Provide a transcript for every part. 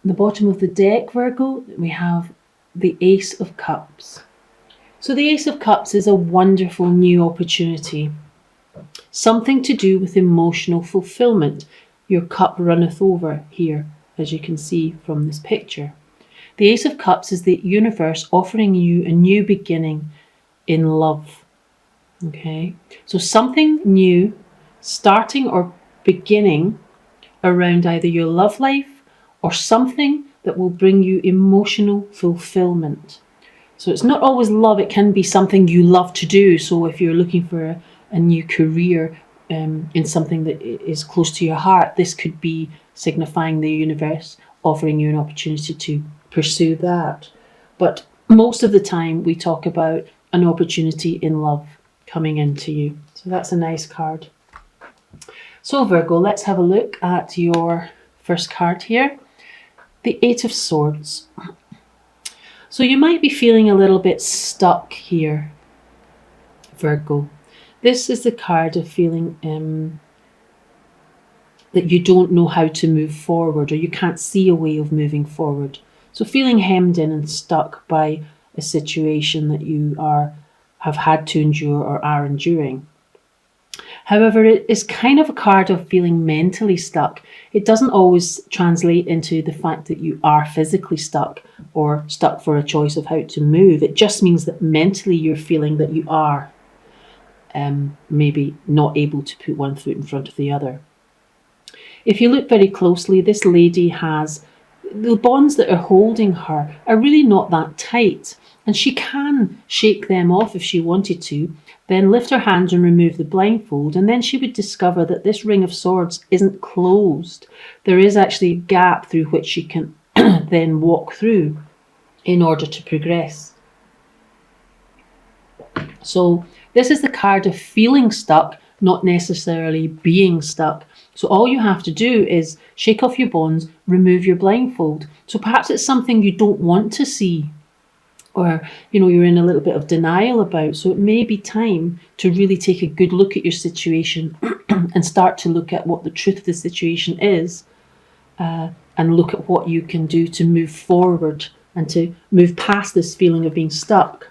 the bottom of the deck, Virgo, we have the Ace of Cups. So the Ace of Cups is a wonderful new opportunity, something to do with emotional fulfillment. Your cup runneth over here, as you can see from this picture. The Ace of Cups is the universe offering you a new beginning in love. Okay, so something new starting or beginning around either your love life or something that will bring you emotional fulfillment. So it's not always love, it can be something you love to do. So if you're looking for a new career in something that is close to your heart, this could be signifying the universe offering you an opportunity to pursue that. But most of the time we talk about an opportunity in love coming into you. So that's a nice card. So Virgo, let's have a look at your first card here. The Eight of Swords. So you might be feeling a little bit stuck here, Virgo. This is the card of feeling that you don't know how to move forward, or you can't see a way of moving forward. So feeling hemmed in and stuck by a situation that you have had to endure or are enduring. However, it is kind of a card of feeling mentally stuck. It doesn't always translate into the fact that you are physically stuck or stuck for a choice of how to move. It just means that mentally you're feeling that you are maybe not able to put one foot in front of the other. If you look very closely, this lady has the bonds that are holding her are really not that tight, and she can shake them off if she wanted to, then lift her hands and remove the blindfold, and then she would discover that this Ring of Swords isn't closed. There is actually a gap through which she can then walk through in order to progress. So this is the card of feeling stuck, not necessarily being stuck. So all you have to do is shake off your bonds, remove your blindfold. So perhaps it's something you don't want to see, or you're in a little bit of denial about. So it may be time to really take a good look at your situation and start to look at what the truth of the situation is, and look at what you can do to move forward and to move past this feeling of being stuck.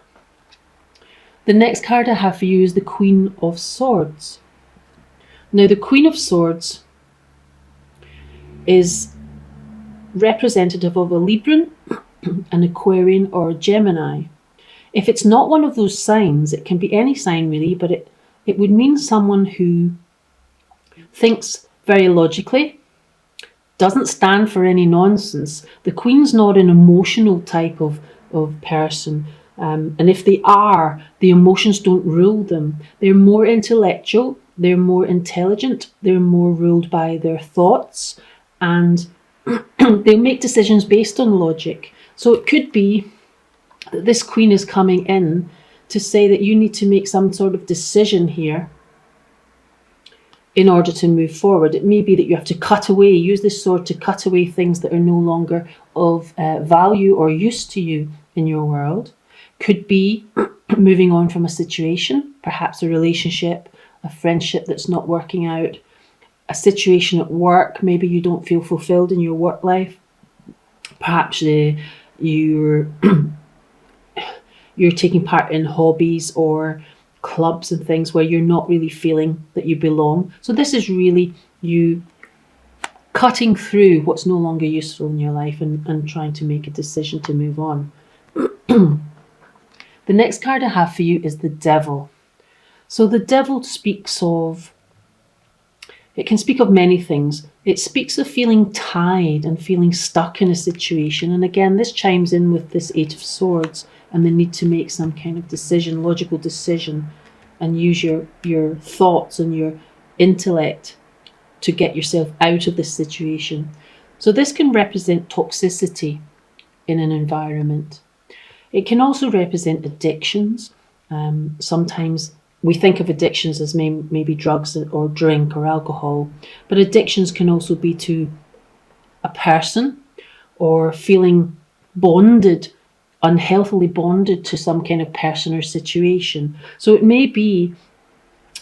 The next card I have for you is the Queen of Swords. Now, the Queen of Swords is representative of a Libran, an Aquarian, or a Gemini. If it's not one of those signs, it can be any sign really, but it would mean someone who thinks very logically, doesn't stand for any nonsense. The Queen's not an emotional type of person. And if they are, the emotions don't rule them. They're more intellectual, they're more intelligent, they're more ruled by their thoughts, and they'll make decisions based on logic. So it could be that this Queen is coming in to say that you need to make some sort of decision here in order to move forward. It may be that you have to cut away, use this sword to cut away things that are no longer of value or use to you in your world. Could be moving on from a situation, perhaps a relationship, a friendship that's not working out, a situation at work. Maybe you don't feel fulfilled in your work life. Perhaps you're taking part in hobbies or clubs and things where you're not really feeling that you belong. So this is really you cutting through what's no longer useful in your life and trying to make a decision to move on. The next card I have for you is the Devil. So the Devil speaks of, it can speak of many things. It speaks of feeling tied and feeling stuck in a situation. And again, this chimes in with this Eight of Swords and the need to make some kind of decision, logical decision, and use your thoughts and your intellect to get yourself out of this situation. So this can represent toxicity in an environment. It can also represent addictions. Sometimes we think of addictions as maybe drugs or drink or alcohol, but addictions can also be to a person or feeling bonded, unhealthily bonded to some kind of person or situation. So it may be,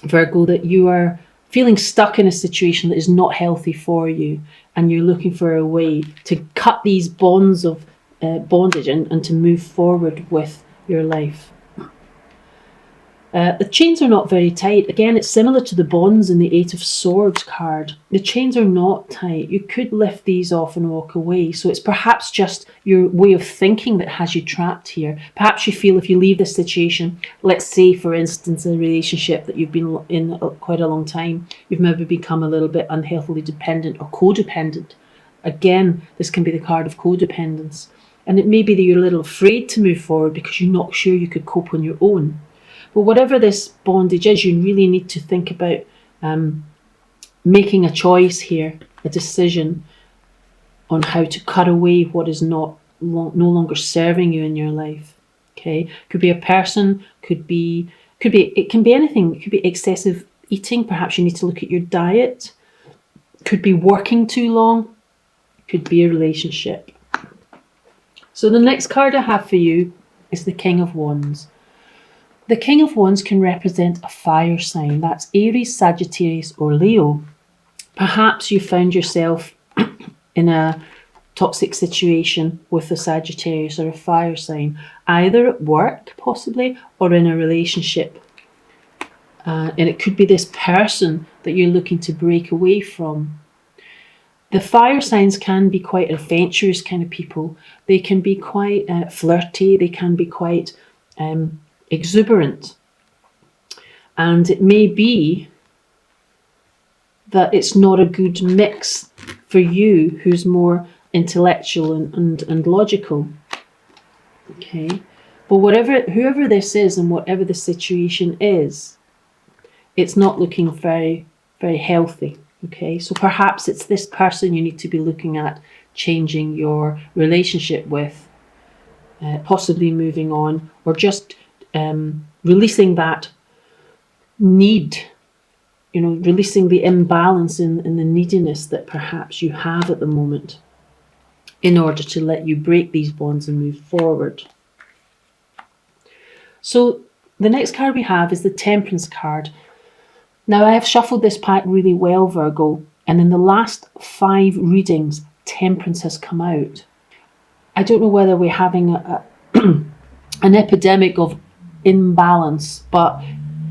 Virgo, that you are feeling stuck in a situation that is not healthy for you, and you're looking for a way to cut these bonds of bondage and to move forward with your life. The chains are not very tight. Again, it's similar to the bonds in the Eight of Swords card. The chains are not tight. You could lift these off and walk away. So it's perhaps just your way of thinking that has you trapped here. Perhaps you feel if you leave this situation, let's say, for instance, a relationship that you've been in quite a long time, you've maybe become a little bit unhealthily dependent or codependent. Again, this can be the card of codependence. And it may be that you're a little afraid to move forward because you're not sure you could cope on your own. But whatever this bondage is, you really need to think about making a choice here, a decision on how to cut away what is no longer serving you in your life. Okay, could be a person, it can be anything. It could be excessive eating. Perhaps you need to look at your diet. Could be working too long. Could be a relationship. So the next card I have for you is the King of Wands. The King of Wands can represent a fire sign. That's Aries, Sagittarius or Leo. Perhaps you found yourself in a toxic situation with a Sagittarius or a fire sign, either at work possibly or in a relationship. And it could be this person that you're looking to break away from. The fire signs can be quite adventurous kind of people. They can be quite flirty. They can be quite exuberant. And it may be that it's not a good mix for you who's more intellectual and logical. Okay. But whoever this is and whatever the situation is, it's not looking very, very healthy. Okay. So perhaps it's this person you need to be looking at changing your relationship with, possibly moving on, or just releasing that need, releasing the imbalance in the neediness that perhaps you have at the moment in order to let you break these bonds and move forward. So the next card we have is the Temperance card. Now I have shuffled this pack really well, Virgo, and in the last 5 readings, Temperance has come out. I don't know whether we're having an epidemic of imbalance, but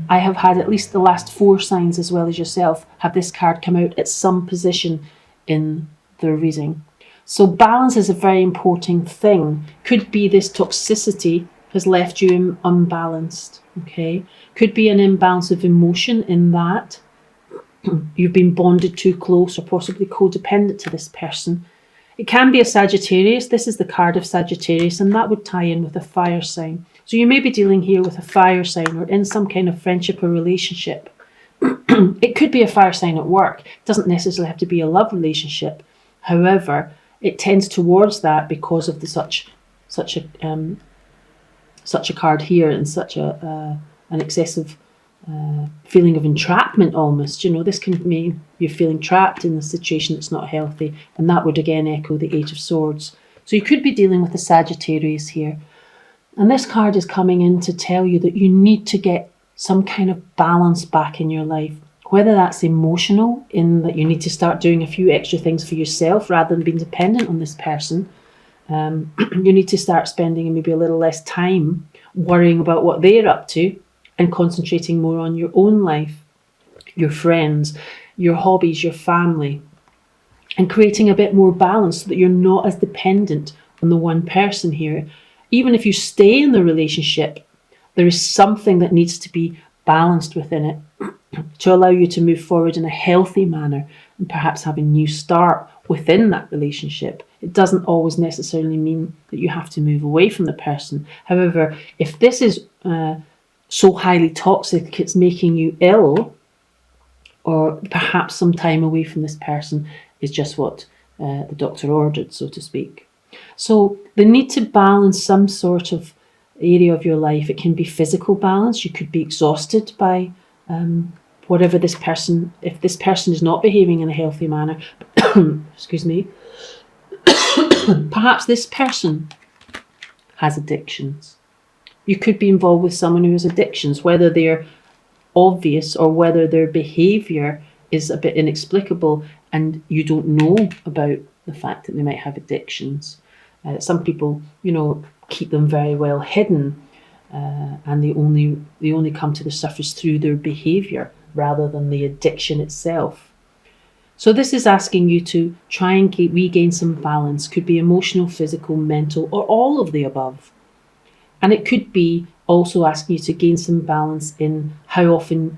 I have had at least the last 4 signs, as well as yourself, have this card come out at some position in the reading. So balance is a very important thing. Could be this toxicity has left you unbalanced. Okay, could be an imbalance of emotion in that you've been bonded too close or possibly codependent to this person. It can be a Sagittarius. This is the card of Sagittarius, and that would tie in with a fire sign. So you may be dealing here with a fire sign or in some kind of friendship or relationship. It could be a fire sign at work. It doesn't necessarily have to be a love relationship. However, it tends towards that because of such a card here and such an excessive feeling of entrapment almost. This can mean you're feeling trapped in a situation that's not healthy, and that would again echo the Eight of Swords. So you could be dealing with a Sagittarius here. And this card is coming in to tell you that you need to get some kind of balance back in your life, whether that's emotional, in that you need to start doing a few extra things for yourself rather than being dependent on this person. You need to start spending maybe a little less time worrying about what they're up to and concentrating more on your own life, your friends, your hobbies, your family, and creating a bit more balance so that you're not as dependent on the one person here. Even if you stay in the relationship, there is something that needs to be balanced within it to allow you to move forward in a healthy manner and perhaps have a new start within that relationship. It doesn't always necessarily mean that you have to move away from the person. However, if this is so highly toxic it's making you ill, or perhaps some time away from this person is just what the doctor ordered, so to speak. So the need to balance some sort of area of your life. It can be physical balance. You could be exhausted by whatever this person, if this person is not behaving in a healthy manner. Excuse me. Perhaps this person has addictions. You could be involved with someone who has addictions, whether they're obvious or whether their behaviour is a bit inexplicable and you don't know about the fact that they might have addictions. Some people, keep them very well hidden, and they only come to the surface through their behaviour rather than the addiction itself. So this is asking you to try and regain some balance. Could be emotional, physical, mental, or all of the above. And it could be also asking you to gain some balance in how often,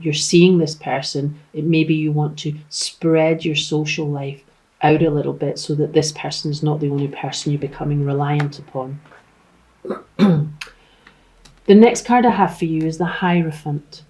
you're seeing this person. It maybe you want to spread your social life out a little bit so that this person is not the only person you're becoming reliant upon. The next card I have for you is the Hierophant.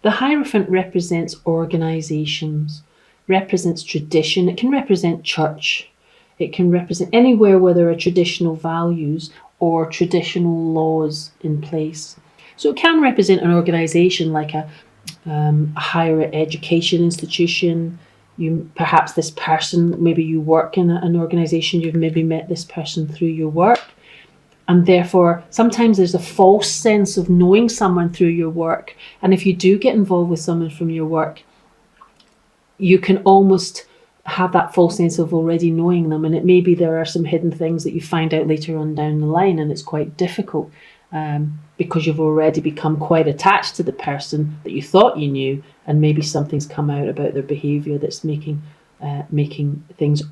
The Hierophant represents organisations, represents tradition. It can represent church. It can represent anywhere where there are traditional values or traditional laws in place. So it can represent an organisation like a higher education institution. Perhaps this person, maybe you work in an organisation, you've maybe met this person through your work. And therefore, sometimes there's a false sense of knowing someone through your work. And if you do get involved with someone from your work, you can almost have that false sense of already knowing them. And it may be there are some hidden things that you find out later on down the line, and it's quite difficult because you've already become quite attached to the person that you thought you knew, and maybe something's come out about their behaviour that's making things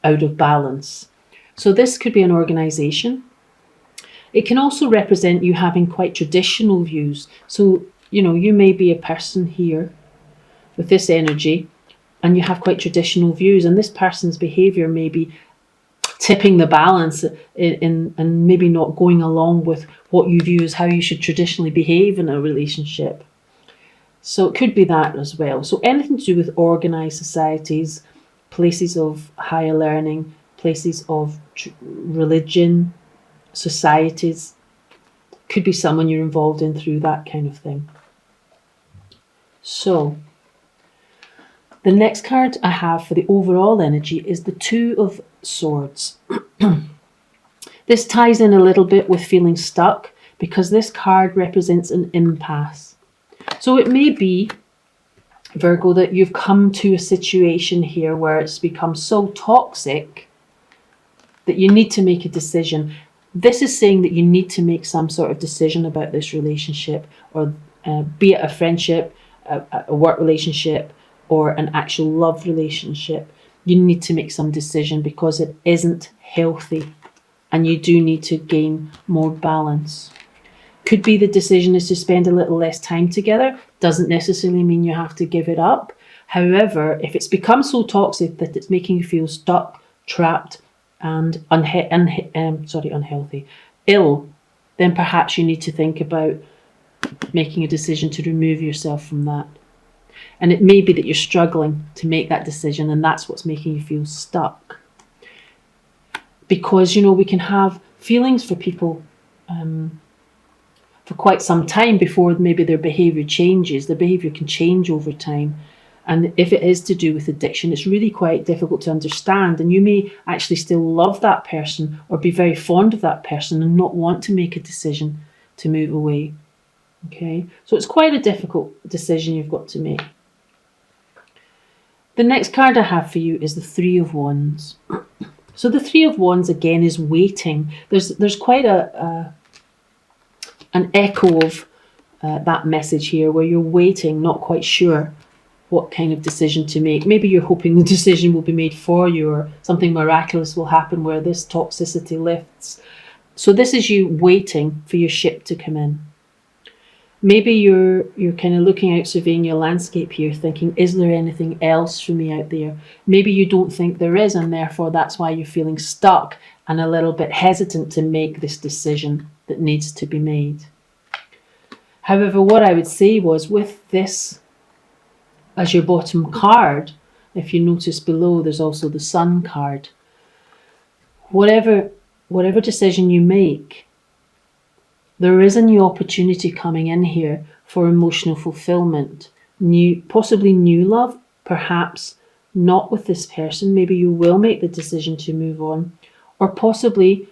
out of balance. So this could be an organisation. It can also represent you having quite traditional views. So, you may be a person here with this energy and you have quite traditional views, and this person's behaviour may be tipping the balance and maybe not going along with what you view as how you should traditionally behave in a relationship. So it could be that as well. So anything to do with organised societies, places of higher learning, places of religion, societies, could be someone you're involved in through that kind of thing. So the next card I have for the overall energy is the Two of Swords. This ties in a little bit with feeling stuck because this card represents an impasse. So it may be, Virgo, that you've come to a situation here where it's become so toxic that you need to make a decision. This is saying that you need to make some sort of decision about this relationship, or be it a friendship, a work relationship, or an actual love relationship. You need to make some decision because it isn't healthy and you do need to gain more balance. Could be the decision is to spend a little less time together. Doesn't necessarily mean you have to give it up. However, if it's become so toxic that it's making you feel stuck, trapped, and unhealthy, ill, then perhaps you need to think about making a decision to remove yourself from that. And it may be that you're struggling to make that decision, and that's what's making you feel stuck. Because, we can have feelings for people for quite some time before maybe their behaviour changes. Their behaviour can change over time. And if it is to do with addiction, it's really quite difficult to understand. And you may actually still love that person or be very fond of that person and not want to make a decision to move away. Okay, so it's quite a difficult decision you've got to make. The next card I have for you is the Three of Wands. So the Three of Wands again is waiting. There's quite an echo of that message here where you're waiting, not quite sure what kind of decision to make. Maybe you're hoping the decision will be made for you, or something miraculous will happen where this toxicity lifts. So this is you waiting for your ship to come in. Maybe you're kind of looking out, surveying your landscape here, thinking, is there anything else for me out there? Maybe you don't think there is, and therefore that's why you're feeling stuck and a little bit hesitant to make this decision that needs to be made. However, what I would say was, with this as your bottom card, if you notice below, there's also the Sun card. Whatever decision you make, there is a new opportunity coming in here for emotional fulfillment, possibly new love, perhaps not with this person. Maybe you will make the decision to move on, or possibly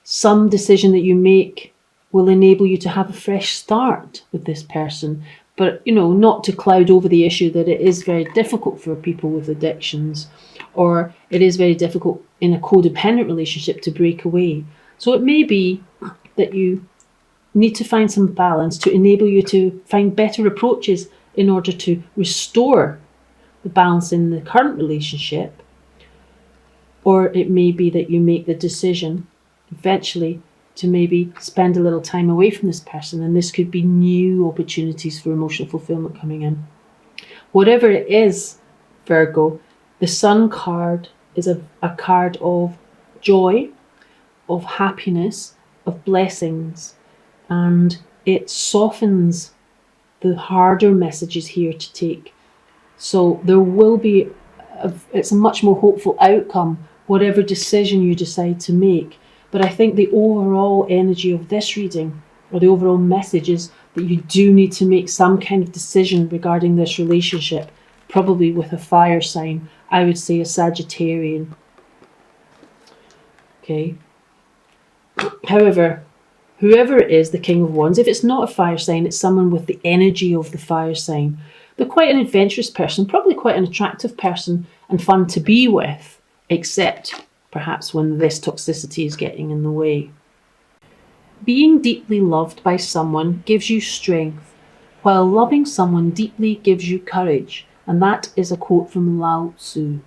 some decision that you make will enable you to have a fresh start with this person. But, not to cloud over the issue that it is very difficult for people with addictions, or it is very difficult in a codependent relationship to break away. So it may be that you need to find some balance to enable you to find better approaches in order to restore the balance in the current relationship. Or it may be that you make the decision eventually to maybe spend a little time away from this person, and this could be new opportunities for emotional fulfillment coming in. Whatever it is, Virgo, the Sun card is a card of joy, of happiness, of blessings, and it softens the harder messages here to take. So there will be, it's a much more hopeful outcome, whatever decision you decide to make. But I think the overall energy of this reading, or the overall message, is that you do need to make some kind of decision regarding this relationship, probably with a fire sign. I would say a Sagittarian. Okay. However, whoever it is, the King of Wands, if it's not a fire sign, it's someone with the energy of the fire sign. They're quite an adventurous person, probably quite an attractive person and fun to be with, except perhaps when this toxicity is getting in the way. Being deeply loved by someone gives you strength, while loving someone deeply gives you courage. And that is a quote from Lao Tzu.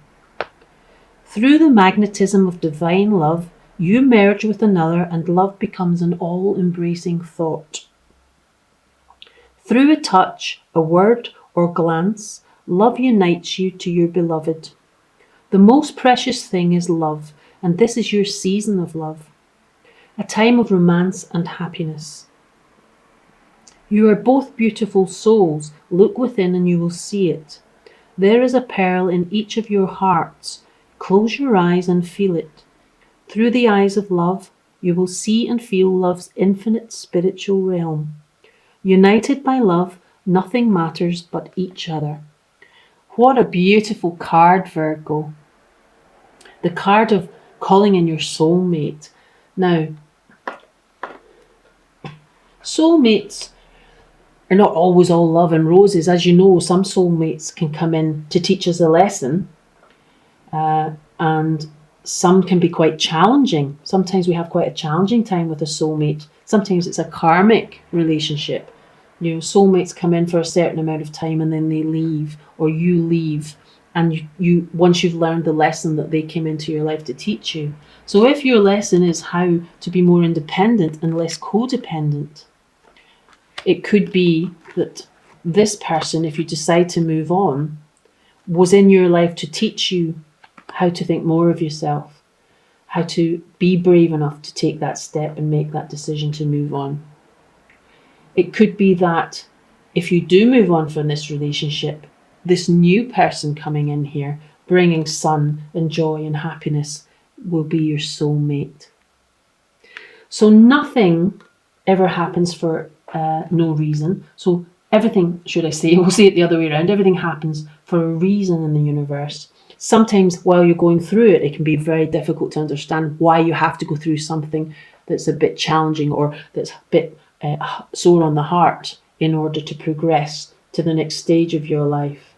Through the magnetism of divine love, you merge with another and love becomes an all-embracing thought. Through a touch, a word, or glance, love unites you to your beloved. The most precious thing is love, and this is your season of love, a time of romance and happiness. You are both beautiful souls. Look within and you will see it. There is a pearl in each of your hearts. Close your eyes and feel it. Through the eyes of love, you will see and feel love's infinite spiritual realm. United by love, nothing matters but each other. What a beautiful card, Virgo. The card of calling in your soulmate. Now, soulmates are not always all love and roses. As you know, some soulmates can come in to teach us a lesson, and some can be quite challenging. Sometimes we have quite a challenging time with a soulmate. Sometimes it's a karmic relationship. Soulmates come in for a certain amount of time and then they leave, or you leave, and you once you've learned the lesson that they came into your life to teach you. So if your lesson is how to be more independent and less codependent, it could be that this person, if you decide to move on, was in your life to teach you how to think more of yourself, how to be brave enough to take that step and make that decision to move on. It could be that if you do move on from this relationship, this new person coming in here, bringing sun and joy and happiness, will be your soulmate. So nothing ever happens for no reason. So everything, should I say, we'll say it the other way around, everything happens for a reason in the universe. Sometimes while you're going through it, it can be very difficult to understand why you have to go through something that's a bit challenging or that's a bit sore on the heart in order to progress to the next stage of your life.